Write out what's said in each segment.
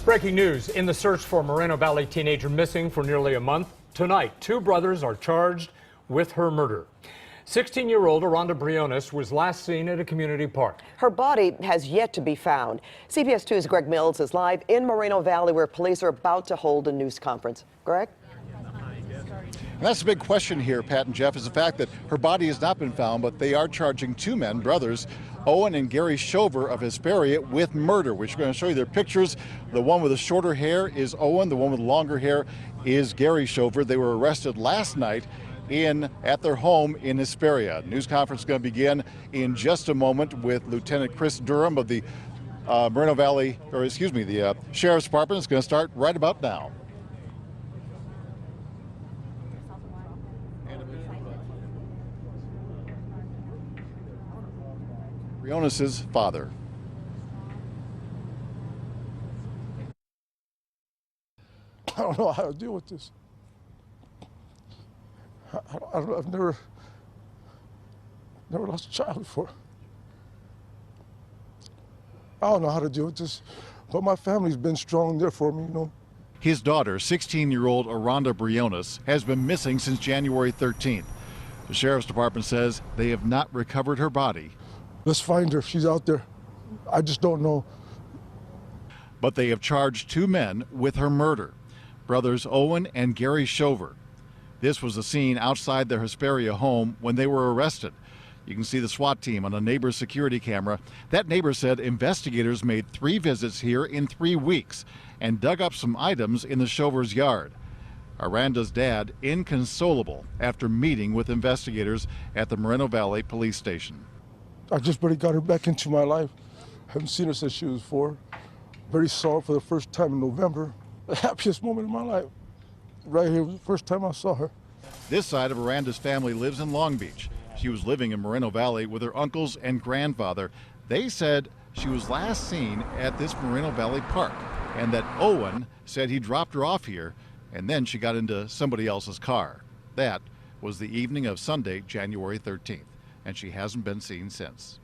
Breaking news, in the search for a Moreno Valley teenager missing for nearly a month, tonight, two brothers are charged with her murder. 16-year-old Aranda Briones was last seen at a community park. Her body has yet to be found. CBS 2's Greg Mills is live in Moreno Valley, where police are about to hold a news conference. Greg? And that's the big question here, Pat and Jeff, is the fact that her body has not been found, but they are charging two men, brothers, Owen and Gary Shover of Hesperia, with murder, which we're going to show you their pictures. The one with the shorter hair is Owen. The one with longer hair is Gary Shover. They were arrested last night at their home in Hesperia. News conference is going to begin in just a moment with Lieutenant Chris Durham of the Moreno Valley, the Sheriff's Department. It's going to start right about now. Briones' father. I don't know how to deal with this. I've never lost a child before. I don't know how to deal with this, but my family's been strong there for me, you know. His daughter, 16-year-old Aranda Briones, has been missing since January 13th. The Sheriff's Department says they have not recovered her body. Let's find her. She's out there. I just don't know. But they have charged two men with her murder, brothers Owen and Gary Shover. This was the scene outside their Hesperia home when they were arrested. You can see the SWAT team on a neighbor's security camera. That neighbor said investigators made 3 visits here in 3 weeks and dug up some items in the Shover's yard. Aranda's dad inconsolable after meeting with investigators at the Moreno Valley police station. I just barely got her back into my life. Haven't seen her since she was 4. Very sorry for the first time in November. The happiest moment of my life. Right here was the first time I saw her. This side of Aranda's family lives in Long Beach. She was living in Moreno Valley with her uncles and grandfather. They said she was last seen at this Moreno Valley park, and that Owen said he dropped her off here, and then she got into somebody else's car. That was the evening of Sunday, January 13th, and she hasn't been seen since.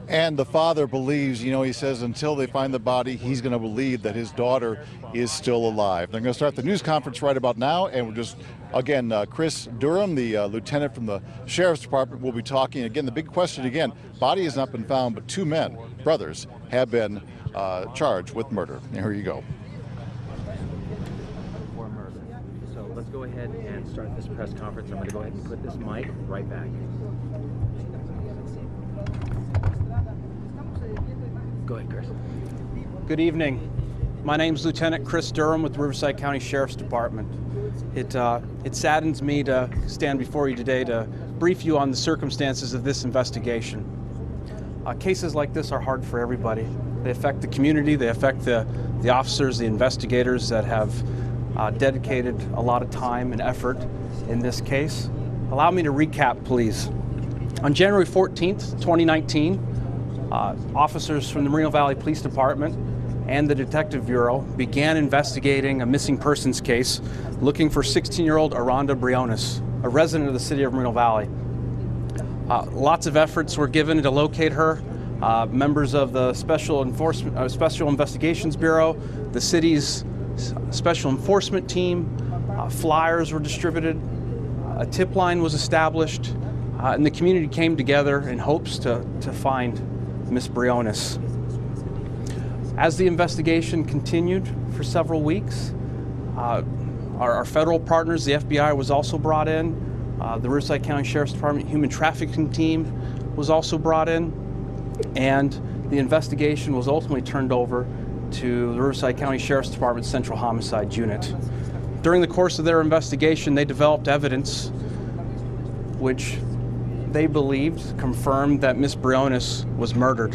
And the father believes, he says until they find the body, he's going to believe that his daughter is still alive. They're going to start the news conference right about now, and we're just, again, Chris Durham, the lieutenant from the Sheriff's Department, will be talking. Again, the big question again, body has not been found, but 2 men, brothers, have been charged with murder. Here you go. For murder. So let's go ahead and start this press conference. I'm going to go ahead and put this mic right back. Go ahead, Chris. Good evening. My name is Lieutenant Chris Durham with the Riverside County Sheriff's Department. It saddens me to stand before you today to brief you on the circumstances of this investigation. Cases like this are hard for everybody. They affect the community, they affect the officers, the investigators that have dedicated a lot of time and effort in this case. Allow me to recap, please. On January 14th, 2019, officers from the Moreno Valley Police Department and the Detective Bureau began investigating a missing persons case looking for 16-year-old Aranda Briones, a resident of the city of Moreno Valley. Lots of efforts were given to locate her. Members of the Special Investigations Bureau, the city's Special Enforcement Team, flyers were distributed, a tip line was established, and the community came together in hopes to find Miss Briones. As the investigation continued for several weeks, our federal partners, the FBI, was also brought in. The Riverside County Sheriff's Department Human Trafficking Team was also brought in, and the investigation was ultimately turned over to the Riverside County Sheriff's Department Central Homicide Unit. During the course of their investigation, they developed evidence which they believed confirmed that Miss Briones was murdered.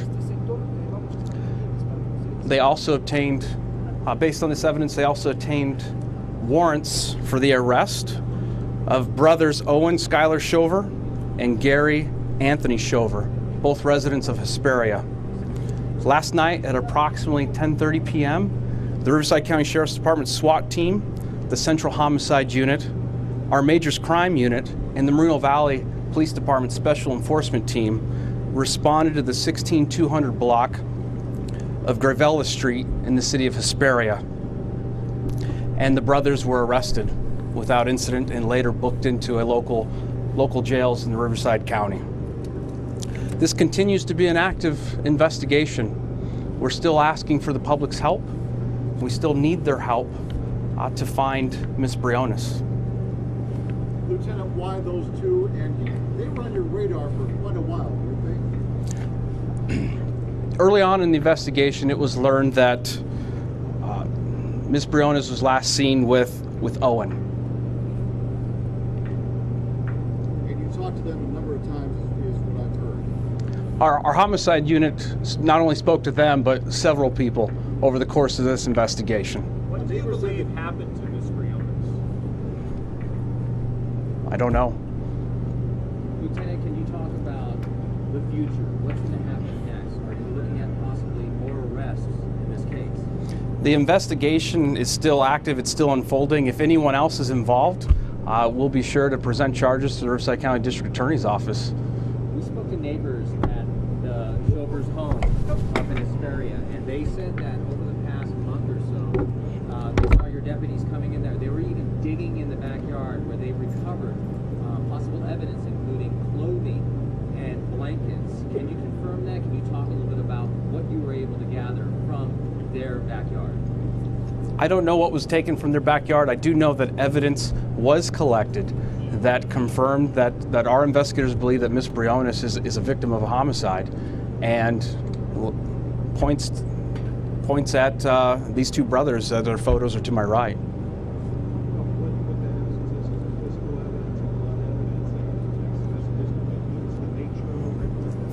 They also obtained, based on this evidence, they also obtained warrants for the arrest of brothers Owen Skylar Shover and Gary Anthony Shover, both residents of Hesperia. Last night at approximately 10:30 p.m., the Riverside County Sheriff's Department SWAT team, the Central Homicide Unit, our Majors Crime Unit, and the Moreno Valley Police Department Special Enforcement Team responded to the 16200 block of Gravella Street in the city of Hesperia. And the brothers were arrested without incident and later booked into a local jails in the Riverside County. This continues to be an active investigation. We're still asking for the public's help. We still need their help to find Miss Briones. Lieutenant, why those two? And they were on your radar for quite a while, weren't they? Early on in the investigation, it was learned that Miss Briones was last seen with Owen. And you talked to them a number of times, is what I've heard. Our homicide unit not only spoke to them, but several people over the course of this investigation. What do you believe happened to Miss Briones? I don't know. Lieutenant, can you talk about the future? What's going to happen next? Are you looking at possibly more arrests in this case? The investigation is still active. It's still unfolding. If anyone else is involved, we'll be sure to present charges to the Riverside County District Attorney's Office. We spoke to neighbors at the Shover's home up in Hesperia, and they said that over the past month or so, they saw your deputies coming in there. They were even digging in the backyard where they recovered possible evidence, including clothing and blankets. Can you confirm that? Can you talk a little bit about what you were able to gather from their backyard? I don't know what was taken from their backyard. I do know that evidence was collected that confirmed that our investigators believe that Miss Briones is a victim of a homicide, and points at these two brothers. Their photos are to my right.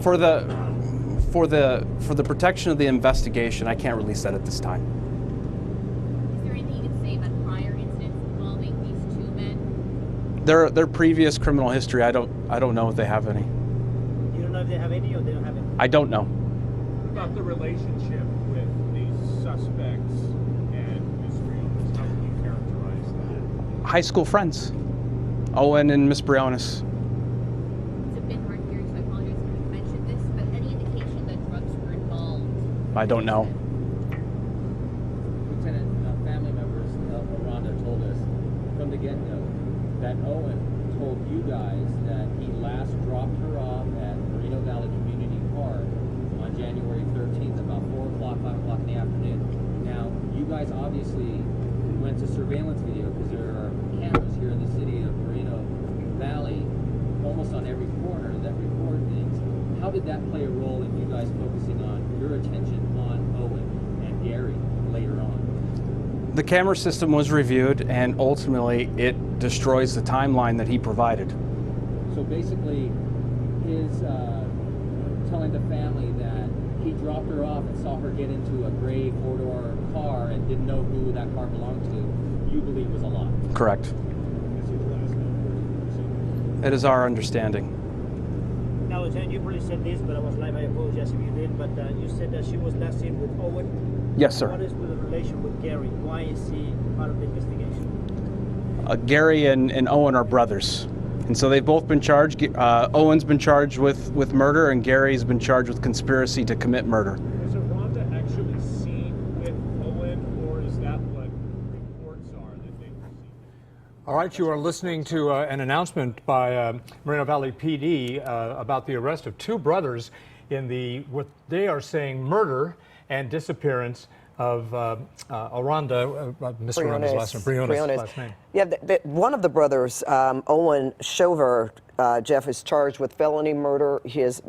For the protection of the investigation, I can't release that at this time. Is there anything you can say about prior incidents involving these two men? Their previous criminal history, I don't know if they have any. You don't know if they have any or they don't have any? I don't know. What about the relationship with these suspects and Miss Briones? How would you characterize that? High school friends, Owen and Miss Briones. It's a bit hard hearing, so I apologize if you mentioned this, but any indication that drugs were involved? I don't know. Lieutenant, family members of Rhonda told us from the get-go that Owen told you guys that he last dropped her off at Moreno Valley Community Park on January 13th, about 4 o'clock, 5 o'clock in the afternoon. Now, you guys obviously went to surveillance video because there are cameras here in the city of Moreno Valley almost on every corner that record things. How did that play a role in you guys focusing on your attention on Owen and Gary later on? The camera system was reviewed, and ultimately it destroys the timeline that he provided. So basically, his telling the family that he dropped her off and saw her get into a gray four-door car and didn't know who that car belonged to, you believe was a lie. Correct. It is our understanding. Now, Lieutenant, you probably said this, but I was live. I apologize if you did. But you said that she was last seen with Owen. Yes, sir. What is with the relation with Gary? Why is he part of the investigation? Gary and Owen are brothers, and so they've both been charged. Owen's been charged with murder, and Gary's been charged with conspiracy to commit murder. Was Rhonda actually seen with Owen, or is that what reports are that they were seen? All right, you are listening to an announcement by Moreno Valley PD about the arrest of two brothers in what they are saying murder and disappearance of Aranda, Miss Aranda's last name, Briones' last name. Yeah, one of the brothers, Owen Shover, Jeff, is charged with felony murder. His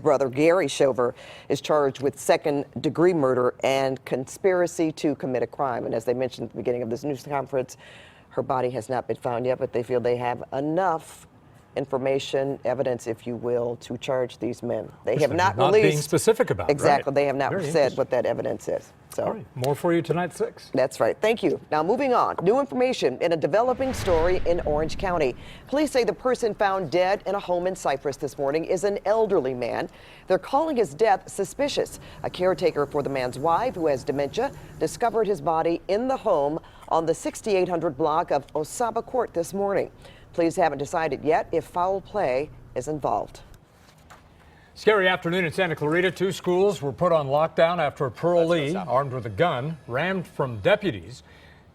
brother, Gary Shover, is charged with second-degree murder and conspiracy to commit a crime. And as they mentioned at the beginning of this news conference, her body has not been found yet, but they feel they have enough information, evidence, if you will, to charge these men. They have not released. Being specific about it. Exactly. Right. They have not Very said what that evidence is. So. All right. More for you tonight, 6. That's right. Thank you. Now, moving on. New information in a developing story in Orange County. Police say the person found dead in a home in Cypress this morning is an elderly man. They're calling his death suspicious. A caretaker for the man's wife, who has dementia, discovered his body in the home on the 6800 block of Osaba Court this morning. Police haven't decided yet if foul play is involved. Scary afternoon in Santa Clarita. 2 schools were put on lockdown after a parolee armed with a gun rammed from deputies.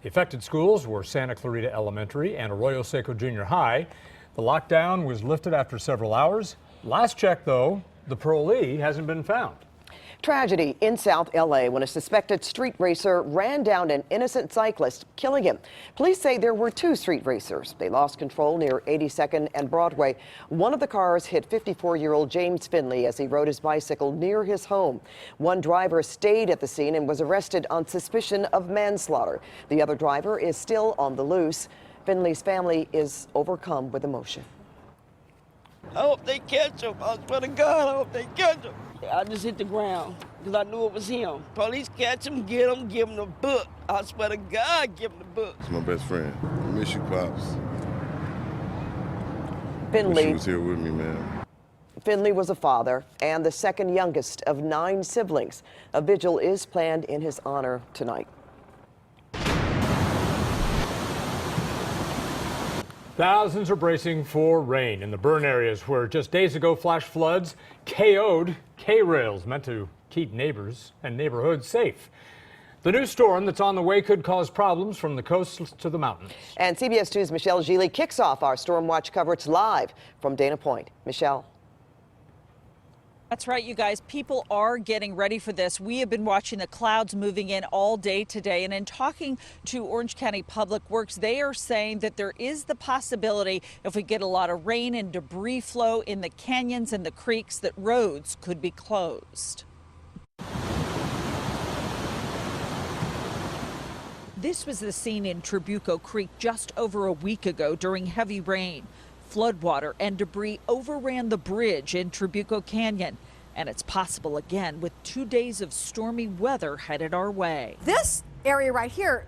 The affected schools were Santa Clarita Elementary and Arroyo Seco Junior High. The lockdown was lifted after several hours. Last check, though, the parolee hasn't been found. Tragedy in South LA when a suspected street racer ran down an innocent cyclist, killing him. Police say there were 2 street racers. They lost control near 82nd and Broadway. One of the cars hit 54-year-old James Finley as he rode his bicycle near his home. One driver stayed at the scene and was arrested on suspicion of manslaughter. The other driver is still on the loose. Finley's family is overcome with emotion. I hope they catch him. I swear to God, I hope they catch him. I just hit the ground because I knew it was him. Police catch him, get him, give him the book. I swear to God, give him the book. It's my best friend. I miss you, Pops. Finley. Wish you was here with me, man. Finley was a father and the second youngest of 9 siblings. A vigil is planned in his honor tonight. Thousands are bracing for rain in the burn areas where just days ago flash floods KO'd K-rails meant to keep neighbors and neighborhoods safe. The new storm that's on the way could cause problems from the coast to the mountains. And CBS 2's Michelle Gili kicks off our Storm Watch coverage live from Dana Point. Michelle. That's right, you guys. People are getting ready for this. We have been watching the clouds moving in all day today. And in talking to Orange County Public Works, they are saying that there is the possibility, if we get a lot of rain and debris flow in the canyons and the creeks, that roads could be closed. This was the scene in Trabuco Creek just over a week ago during heavy rain. Floodwater and debris overran the bridge in Trabuco Canyon, and it's possible again with 2 days of stormy weather headed our way. This area right here,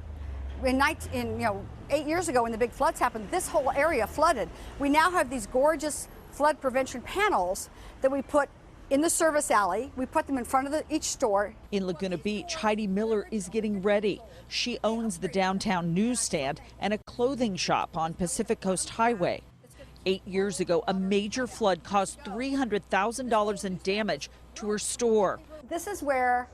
in 8 years ago when the big floods happened, this whole area flooded. We now have these gorgeous flood prevention panels that we put in the service alley. We put them in front of each store. In Laguna Beach, Heidi Miller is getting ready. She owns the downtown newsstand and a clothing shop on Pacific Coast Highway. 8 years ago, a major flood caused $300,000 in damage to her store. This is where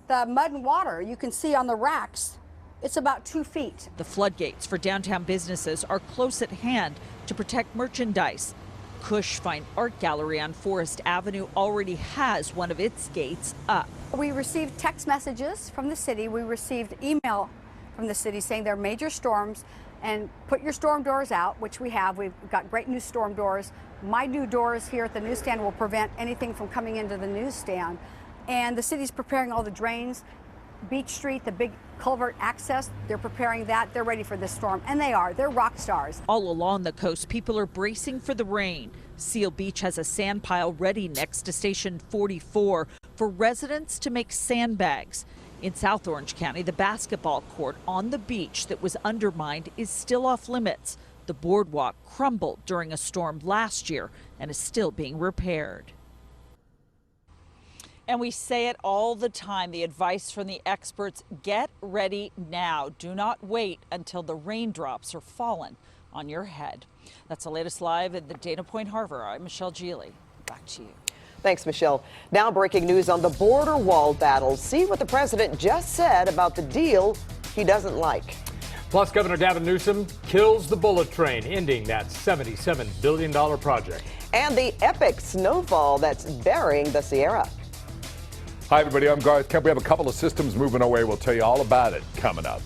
the mud and water you can see on the racks. It's about 2 feet. The floodgates for downtown businesses are close at hand to protect merchandise. Cush Fine Art Gallery on Forest Avenue already has one of its gates up. We received text messages from the city. We received email from the city saying there are major storms and put your storm doors out, which we have. We've got great new storm doors. My new doors here at the newsstand will prevent anything from coming into the newsstand. And the city's preparing all the drains. Beach Street, the big culvert access, they're preparing that. They're ready for this storm, and they are. They're rock stars. All along the coast, people are bracing for the rain. Seal Beach has a sand pile ready next to Station 44 for residents to make sandbags. In South Orange County, the basketball court on the beach that was undermined is still off limits. The boardwalk crumbled during a storm last year and is still being repaired. And we say it all the time, the advice from the experts: get ready now. Do not wait until the raindrops are falling on your head. That's the latest live at the Dana Point Harbor. I'm Michelle Gili. Back to you. Thanks, Michelle. Now breaking news on the border wall battle. See what the president just said about the deal he doesn't like. Plus, Governor Gavin Newsom kills the bullet train, ending that $77 billion project. And the epic snowfall that's burying the Sierra. Hi, everybody. I'm Garth Kemp. We have a couple of systems moving away. We'll tell you all about it coming up.